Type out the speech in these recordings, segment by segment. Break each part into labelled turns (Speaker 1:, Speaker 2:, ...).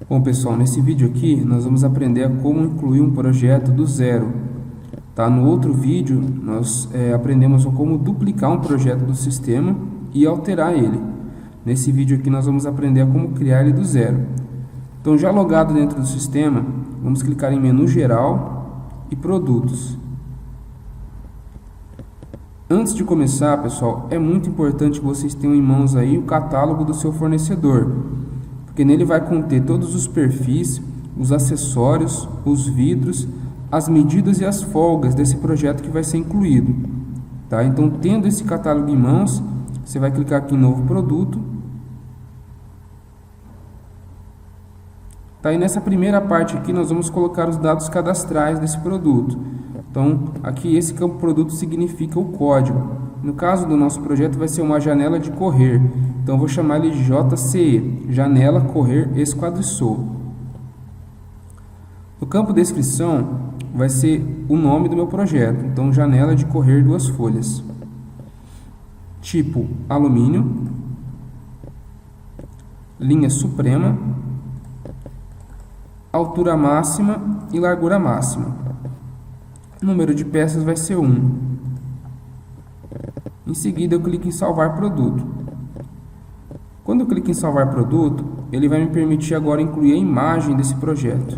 Speaker 1: Bom, pessoal, nesse vídeo aqui nós vamos aprender a como incluir um projeto do zero. Tá? No outro vídeo nós aprendemos a como duplicar um projeto do sistema e alterar ele. Nesse vídeo aqui nós vamos aprender a como criar ele do zero. Então, já logado dentro do sistema, vamos clicar em menu geral e produtos. Antes de começar, pessoal, é muito importante que vocês tenham em mãos aí o catálogo do seu fornecedor, porque nele vai conter todos os perfis, os acessórios, os vidros, as medidas e as folgas desse projeto que vai ser incluído. Tá? Então, tendo esse catálogo em mãos, você vai clicar aqui em novo produto. Tá? E nessa primeira parte aqui nós vamos colocar os dados cadastrais desse produto. Então, aqui esse campo produto significa o código. No caso do nosso projeto vai ser uma janela de correr. Então, eu vou chamar ele de JCE, janela correr esquadriçou. No campo descrição vai ser o nome do meu projeto. Então, janela de correr 2 folhas. Tipo alumínio, linha suprema, altura máxima e largura máxima. Número de peças vai ser 1. Em seguida eu clico em salvar produto. Quando eu clico em salvar produto, ele vai me permitir agora incluir a imagem desse projeto.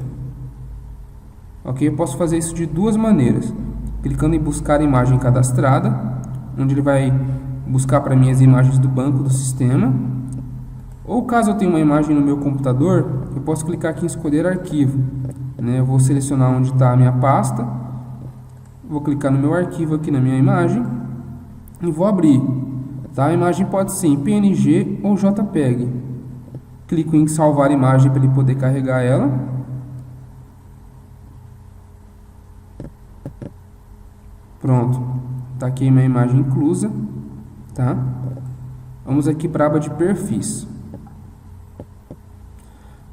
Speaker 1: Ok? Eu posso fazer isso de 2 maneiras. Clicando em buscar imagem cadastrada, onde ele vai buscar para mim as imagens do banco do sistema. Ou caso eu tenha uma imagem no meu computador, eu posso clicar aqui em escolher arquivo. Eu vou selecionar onde está a minha pasta. Vou clicar no meu arquivo aqui na minha imagem e vou abrir. Tá? A imagem pode ser em PNG ou JPEG. Clico em salvar imagem para ele poder carregar ela. Pronto. Está aqui a minha imagem inclusa. Tá? Vamos aqui para a aba de perfis.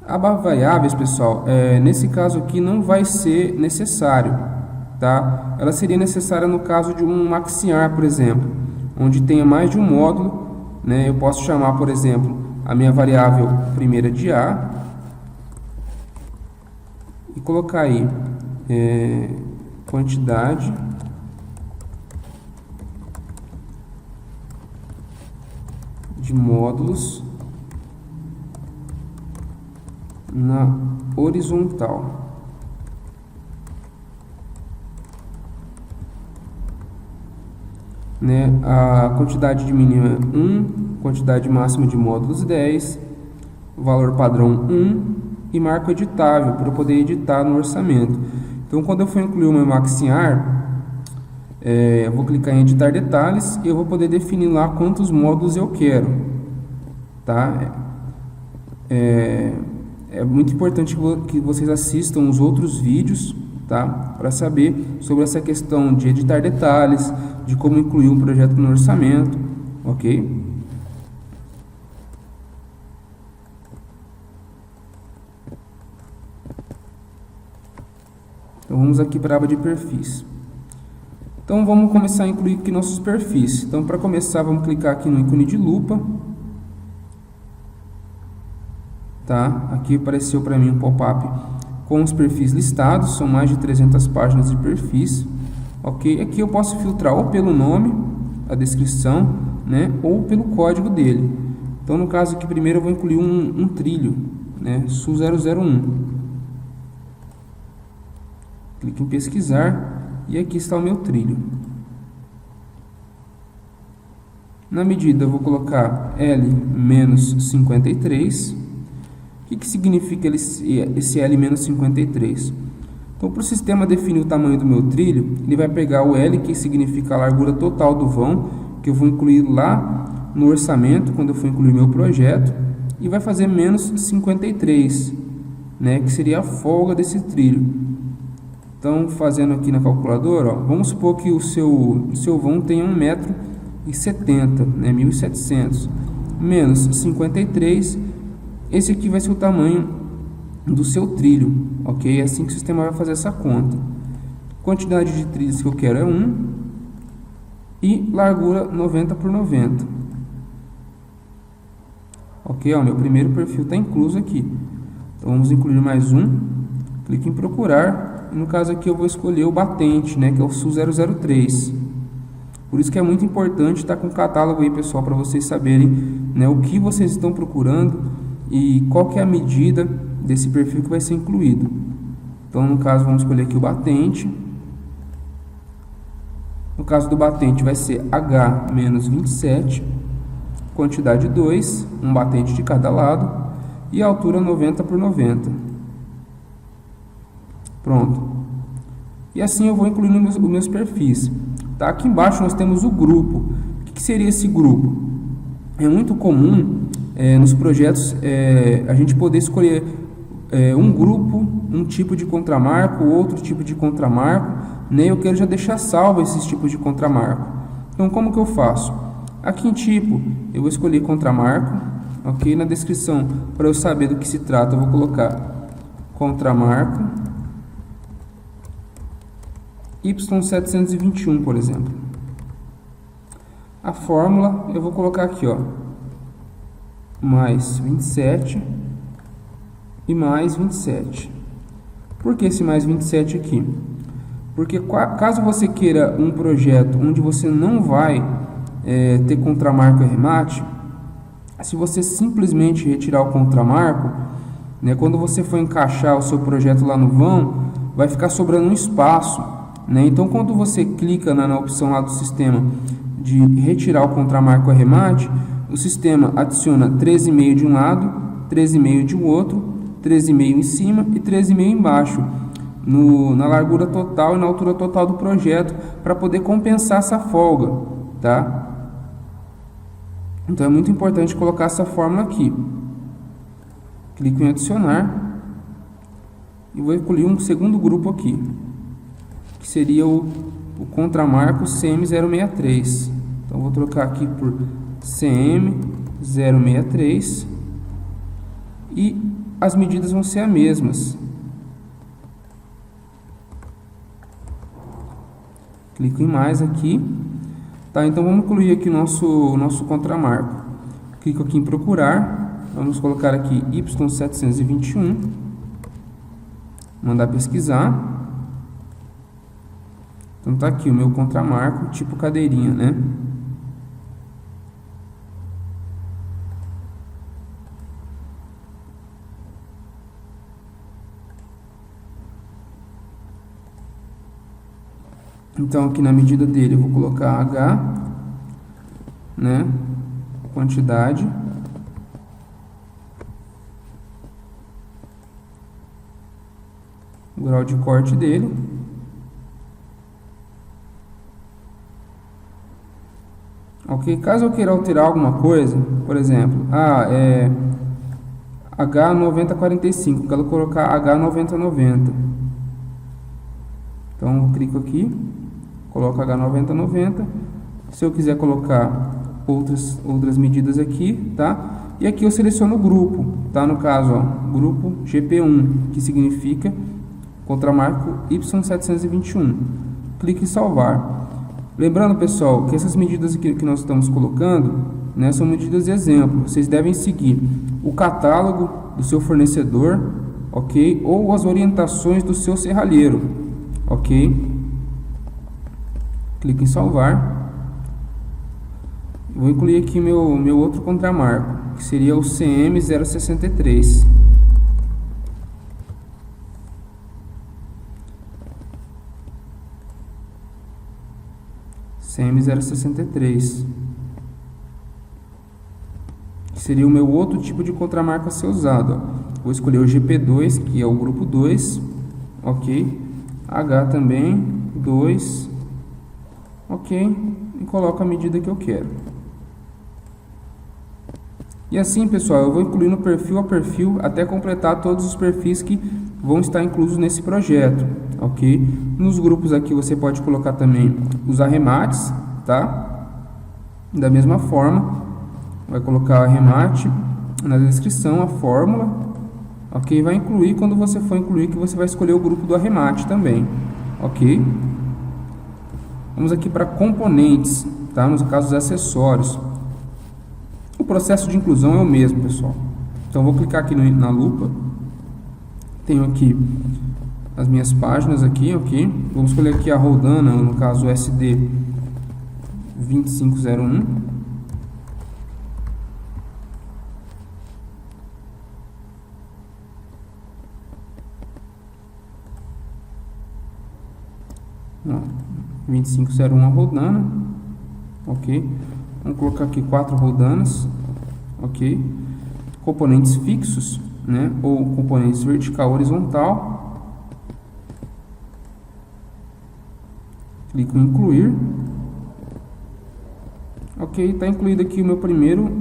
Speaker 1: A aba variáveis, pessoal, nesse caso aqui não vai ser necessário. Tá? Ela seria necessária no caso de um maxiar, por exemplo, onde tenha mais de um módulo. Eu posso chamar, por exemplo, a minha variável primeira de A e colocar aí quantidade de módulos na horizontal. A quantidade de mínima é 1, quantidade máxima de módulos 10, valor padrão 1 e marco editável para eu poder editar no orçamento. Então, quando eu for incluir o meu maxiar, eu vou clicar em editar detalhes e eu vou poder definir lá quantos módulos eu quero. Tá? É muito importante que vocês assistam os outros vídeos, tá? Para saber sobre essa questão de editar detalhes, de como incluir um projeto no orçamento, ok? Então, vamos aqui para a aba de perfis. Então, vamos começar a incluir aqui nossos perfis. Então, para começar, vamos clicar aqui no ícone de lupa. Tá? Aqui apareceu para mim um pop-up com os perfis listados, são mais de 300 páginas de perfis. Ok? Aqui eu posso filtrar ou pelo nome, a descrição, ou pelo código dele. Então, no caso aqui, primeiro eu vou incluir um trilho, SU001. Clique em pesquisar e aqui está o meu trilho. Na medida eu vou colocar L-53. O que significa esse L-53? Então, para o sistema definir o tamanho do meu trilho, ele vai pegar o L, que significa a largura total do vão, que eu vou incluir lá no orçamento, quando eu for incluir meu projeto, e vai fazer menos 53, que seria a folga desse trilho. Então, fazendo aqui na calculadora, vamos supor que o seu vão tenha 1,70 m, 1.700, menos 53, esse aqui vai ser o tamanho do seu trilho, ok? É assim que o sistema vai fazer essa conta. Quantidade de trilhos que eu quero é 1 e largura 90 por 90. Ok, ó, meu primeiro perfil está incluso aqui. Então vamos incluir mais um, clique em procurar, e no caso aqui eu vou escolher o batente, né, que é o SU 003. Por isso que é muito importante estar com o catálogo aí, pessoal, para vocês saberem, né, o que vocês estão procurando e qual que é a medida desse perfil que vai ser incluído. Então, no caso, vamos escolher aqui o batente. No caso do batente, vai ser H-27, quantidade 2, um batente de cada lado, e a altura 90 por 90. Pronto. E assim eu vou incluindo os meus perfis. Tá? Aqui embaixo nós temos o grupo. O que seria esse grupo? É muito comum nos projetos a gente poder escolher um grupo, um tipo de contramarco, outro tipo de contramarco, né? Eu quero já deixar salvo esses tipos de contramarco. Então como que eu faço? Aqui em tipo eu vou escolher contramarco, ok? Na descrição, para eu saber do que se trata, eu vou colocar contramarco Y721, por exemplo. A fórmula eu vou colocar aqui, ó, mais 27 e mais 27. Por que esse mais 27 aqui? Porque caso você queira um projeto onde você não vai ter contramarco e remate, se você simplesmente retirar o contramarco, né, quando você for encaixar o seu projeto lá no vão, vai ficar sobrando um espaço, né? Então quando você clica na opção lá do sistema de retirar o contramarco e remate, o sistema adiciona 13,5 de um lado, 13,5 de um outro, 13,5 em cima e 13,5 embaixo, na largura total e na altura total do projeto, para poder compensar essa folga, tá? Então é muito importante colocar essa fórmula aqui. Clico em adicionar e vou incluir um segundo grupo aqui, que seria o contramarco CM063. Então vou trocar aqui por CM063 e as medidas vão ser as mesmas. Clico em mais aqui. Tá, então vamos incluir aqui nosso contramarco. Clico aqui em procurar. Vamos colocar aqui Y721. Mandar pesquisar. Então tá aqui o meu contramarco tipo cadeirinha, né? Então aqui na medida dele eu vou colocar H, né, quantidade, o grau de corte dele, ok? Caso eu queira alterar alguma coisa, por exemplo, H9045, quero colocar H9090, então eu clico aqui, coloco H9090. Se eu quiser colocar outras medidas aqui, tá? E aqui eu seleciono o grupo, tá? No caso, ó, grupo GP1, que significa contramarco Y721. Clique em salvar. Lembrando, pessoal, que essas medidas aqui que nós estamos colocando, né, são medidas de exemplo. Vocês devem seguir o catálogo do seu fornecedor, ok? Ou as orientações do seu serralheiro, ok? Clique em salvar. Vou incluir aqui meu outro contramarco, que seria o CM063. CM063. Que seria o meu outro tipo de contramarco a ser usado, ó. Vou escolher o GP2, que é o grupo 2, ok? H também, 2, ok? E coloco a medida que eu quero. E assim, pessoal, eu vou incluindo perfil a perfil até completar todos os perfis que vão estar inclusos nesse projeto, ok? Nos grupos aqui você pode colocar também os arremates, tá? Da mesma forma, vai colocar o arremate na descrição, a fórmula, ok? Vai incluir quando você for incluir, que você vai escolher o grupo do arremate também, ok? Vamos aqui para componentes, tá? No caso dos acessórios. O processo de inclusão é o mesmo, pessoal. Então vou clicar aqui na lupa Tenho aqui as minhas páginas aqui, ok? Vamos escolher aqui a Roldana, no caso SD 2501. Ó, 2501 a Roldana, ok? Vamos colocar aqui 4 Roldanas, ok? Componentes fixos, né? Ou componentes vertical, horizontal. Clico em incluir. Ok, está incluído aqui o meu primeiro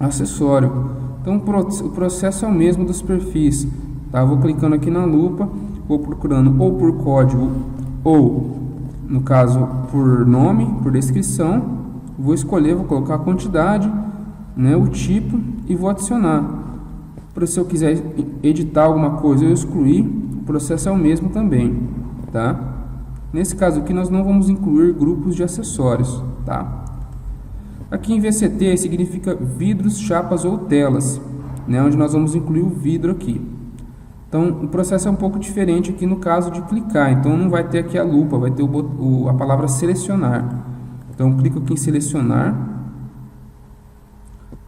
Speaker 1: acessório. Então o processo é o mesmo dos perfis, tá? Vou clicando aqui na lupa, vou procurando ou por código ou, no caso, por nome, por descrição. Vou escolher, vou colocar a quantidade, né, o tipo e vou adicionar. Para se eu quiser editar alguma coisa ou excluir, o processo é o mesmo também, tá? Nesse caso aqui nós não vamos incluir grupos de acessórios, tá? Aqui em VCT significa vidros, chapas ou telas, né, onde nós vamos incluir o vidro aqui. Então o processo é um pouco diferente aqui no caso de clicar, então não vai ter aqui a lupa, vai ter a palavra selecionar. Então clico aqui em selecionar,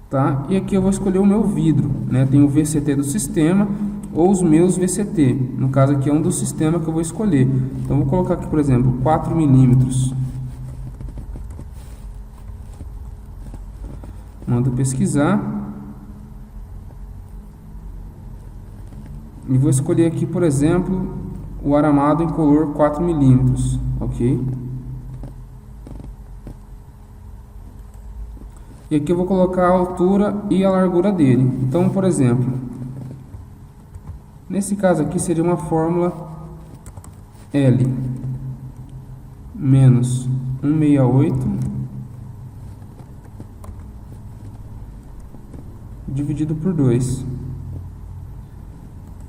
Speaker 1: tá? E aqui eu vou escolher o meu vidro, né? Tem o VCT do sistema ou os meus VCT. No caso aqui é um do sistema que eu vou escolher. Então vou colocar aqui, por exemplo, 4 milímetros. Mando pesquisar. E vou escolher aqui, por exemplo, o aramado em color 4 milímetros, ok? E aqui eu vou colocar a altura e a largura dele. Então, por exemplo, nesse caso aqui seria uma fórmula L menos 168 dividido por 2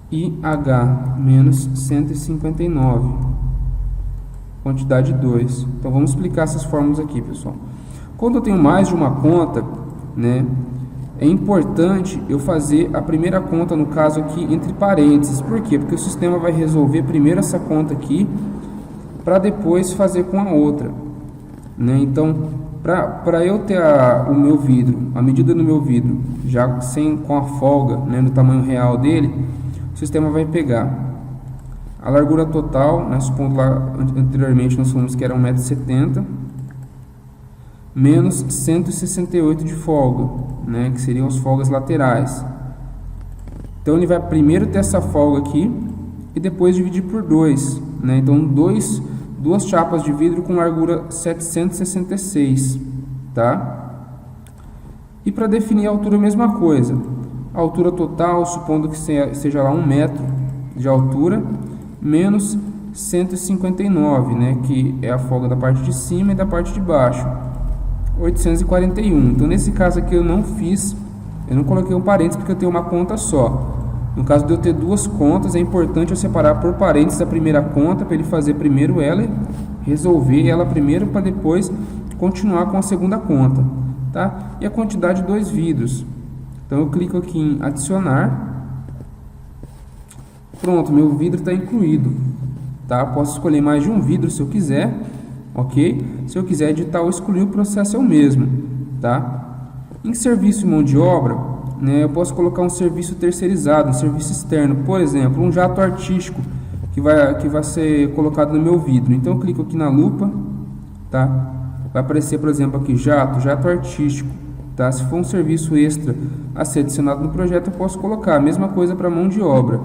Speaker 1: e H menos 159, quantidade 2. Então vamos explicar essas fórmulas aqui, pessoal. Quando eu tenho mais de uma conta, né, é importante eu fazer a primeira conta, no caso aqui, entre parênteses. Por quê? Porque o sistema vai resolver primeiro essa conta aqui, para depois fazer com a outra, né? Então, para eu ter o meu vidro, a medida do meu vidro, já com a folga, né, no tamanho real dele, o sistema vai pegar a largura total, né, supondo lá anteriormente nós falamos que era 1,70 m, menos 168 de folga, né, que seriam as folgas laterais. Então ele vai primeiro ter essa folga aqui e depois dividir por 2, né? Então duas chapas de vidro com largura 766, tá? E para definir a altura a mesma coisa. A altura total, supondo que seja lá 1 metro de altura, menos 159, né, que é a folga da parte de cima e da parte de baixo. 841. Então nesse caso aqui eu não coloquei um parênteses porque eu tenho uma conta só. No caso de eu ter duas contas, é importante eu separar por parênteses a primeira conta para ele fazer primeiro ela, resolver ela primeiro para depois continuar com a segunda conta, tá? E a quantidade de 2 vidros. Então eu clico aqui em adicionar. Pronto, meu vidro está incluído, tá? Posso escolher mais de um vidro se eu quiser. Ok? Se eu quiser editar ou excluir, o processo é o mesmo, tá? Em serviço e mão de obra, né, eu posso colocar um serviço terceirizado, um serviço externo, por exemplo, um jato artístico que vai ser colocado no meu vidro. Então eu clico aqui na lupa, tá? Vai aparecer, por exemplo, aqui jato artístico, tá? Se for um serviço extra a ser adicionado no projeto, eu posso colocar a mesma coisa para mão de obra,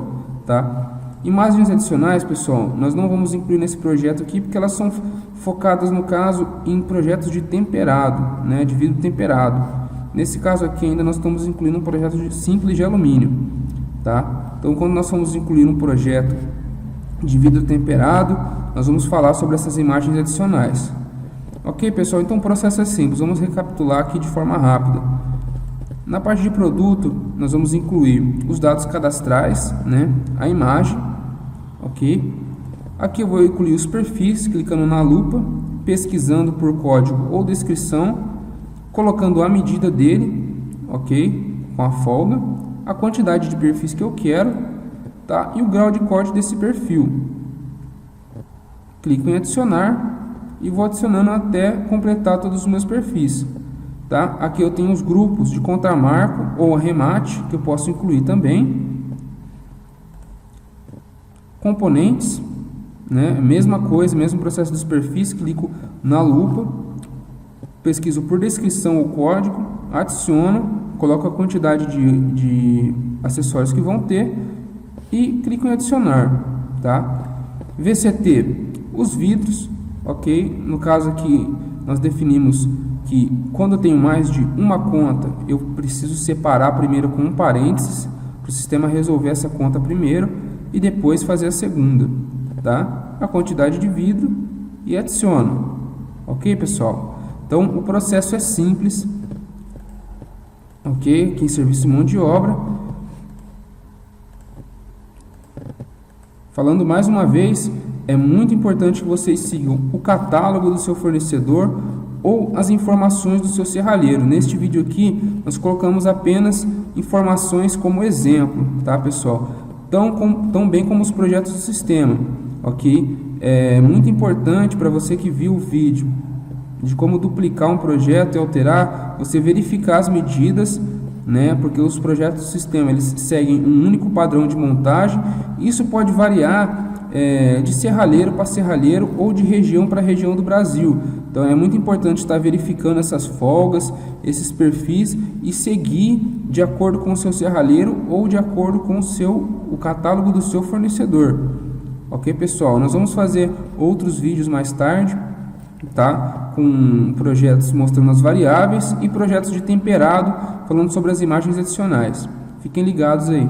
Speaker 1: tá? Imagens adicionais, pessoal, nós não vamos incluir nesse projeto aqui porque elas são focadas, no caso, em projetos de temperado, né, de vidro temperado. Nesse caso aqui ainda nós estamos incluindo um projeto simples de alumínio, tá? Então quando nós vamos incluir um projeto de vidro temperado, nós vamos falar sobre essas imagens adicionais. Ok, pessoal? Então o processo é simples, vamos recapitular aqui de forma rápida. Na parte de produto, nós vamos incluir os dados cadastrais, né, a imagem, ok? Aqui eu vou incluir os perfis, clicando na lupa, pesquisando por código ou descrição, colocando a medida dele, ok? Com a folga, a quantidade de perfis que eu quero, tá? E o grau de corte desse perfil. Clico em adicionar e vou adicionando até completar todos os meus perfis, tá? Aqui eu tenho os grupos de contramarco ou arremate que eu posso incluir também. Componentes, né? Mesma coisa, mesmo processo dos perfis, clico na lupa, pesquiso por descrição o código, adiciono, coloco a quantidade de acessórios que vão ter e clico em adicionar, tá? VCT, os vidros, ok? No caso aqui nós definimos que quando eu tenho mais de uma conta, eu preciso separar primeiro com um parênteses, para o sistema resolver essa conta primeiro e depois fazer a segunda, tá? A quantidade de vidro e adiciono, ok, pessoal? Então o processo é simples, ok? Aqui em serviço de mão de obra. Falando mais uma vez, é muito importante que vocês sigam o catálogo do seu fornecedor ou as informações do seu serralheiro. Neste vídeo aqui, nós colocamos apenas informações como exemplo, tá, pessoal? Tão bem como os projetos do sistema, ok? É muito importante para você que viu o vídeo de como duplicar um projeto e alterar, você verificar as medidas, né? Porque os projetos do sistema eles seguem um único padrão de montagem. Isso pode variar de serralheiro para serralheiro ou de região para região do Brasil. Então é muito importante estar verificando essas folgas, esses perfis e seguir de acordo com o seu serralheiro ou de acordo com o catálogo do seu fornecedor. Ok, pessoal? Nós vamos fazer outros vídeos mais tarde, tá? Com projetos mostrando as variáveis e projetos de temperado falando sobre as imagens adicionais. Fiquem ligados aí.